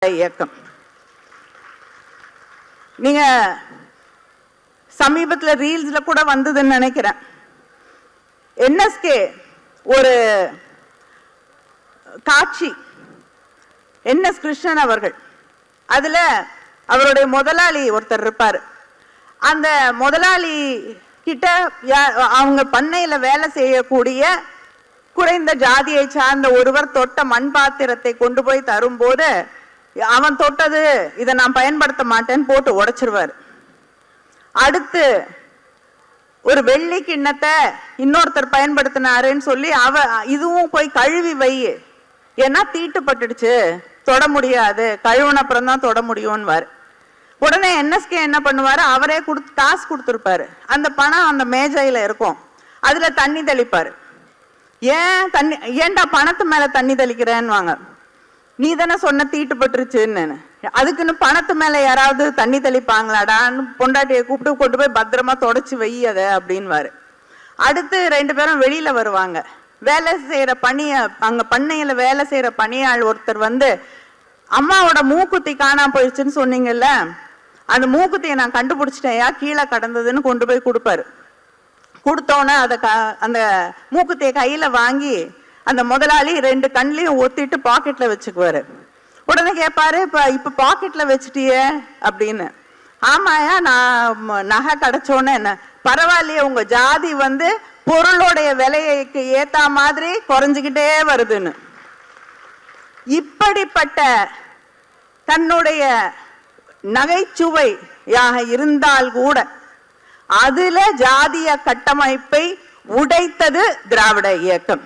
இயக்கம். நீங்க சமீபத்தில் ரீல்ஸ்ல கூட வந்ததுன்னு நினைக்கிறேன். என்எஸ்கே ஒரு காட்சி, என்எஸ் கிருஷ்ணன் அவர்கள், அதுல அவருடைய முதலாளி ஒருத்தர் இருப்பார். அந்த முதலாளி கிட்ட அவங்க பண்ணையில வேலை செய்யக்கூடிய குறைந்த ஜாதியை சார்ந்த ஒருவர் தொட்ட மண் பாத்திரத்தை கொண்டு போய் தரும்போது அவன் தொட்டது இதை நான் பயன்படுத்த மாட்டேன்னு போட்டு உடைச்சிருவார். அடுத்து ஒரு வெள்ளி கிண்ணத்தை இன்னொருத்தர் பயன்படுத்தினாருன்னு சொல்லி இதுவும் போய் கழுவி வை, ஏன்னா தீட்டுப்பட்டுடுச்சு, தொட முடியாது, கழுவுன அப்புறம் தான் தொட முடியும்வார். உடனே என்எஸ்கே என்ன பண்ணுவாரு, அவரே காசு கொடுத்துருப்பாரு. அந்த பணம் அந்த மேஜையில இருக்கும், அதுல தண்ணி தெளிப்பாரு. ஏன்டா பணத்து மேல தண்ணி தெளிக்கிறேன்னு வாங்க, நீ தானே சொன்ன தீட்டுப்பட்டுருச்சுன்னு. அதுக்குன்னு பணத்து மேல யாராவது தண்ணி தெளிப்பாங்களாடான்னு பொண்டாட்டியை கூப்பிட்டு கொண்டு போய் பத்திரமா தொடச்சு வை அதை அப்படின்வாரு. அடுத்து 2 பேரும் வெளியில வருவாங்க. வேலை செய்யற அங்க பண்ணையில வேலை செய்யற பணியாள் ஒருத்தர் வந்து, அம்மாவோட மூக்குத்தி காணாம போயிடுச்சுன்னு சொன்னீங்கல்ல, அந்த மூக்குத்தியை நான் கண்டுபிடிச்சிட்டேயா, கீழே கடந்ததுன்னு கொண்டு போய் கொடுப்பாரு. கொடுத்தோன்னே அந்த மூக்குத்தியை கையில வாங்கி அந்த முதலாளி 2 கண்லையும் ஒத்திட்டு பாக்கெட்ல வச்சுக்குவாரு. உடனே கேட்பாரு, இப்ப பாக்கெட்ல வச்சுட்டியே அப்படின்னு. ஆமாயா, நான் நகை கிடைச்சோன்னு என்ன பரவாயில்லையே, உங்க ஜாதி வந்து பொருளுடைய விலைக்கு ஏத்த மாதிரி குறைஞ்சுக்கிட்டே வருதுன்னு. இப்படிப்பட்ட தன்னுடைய நகைச்சுவையாக இருந்தால் கூட அதுல ஜாதிய கட்டமைப்பை உடைத்தது திராவிட இயக்கம்.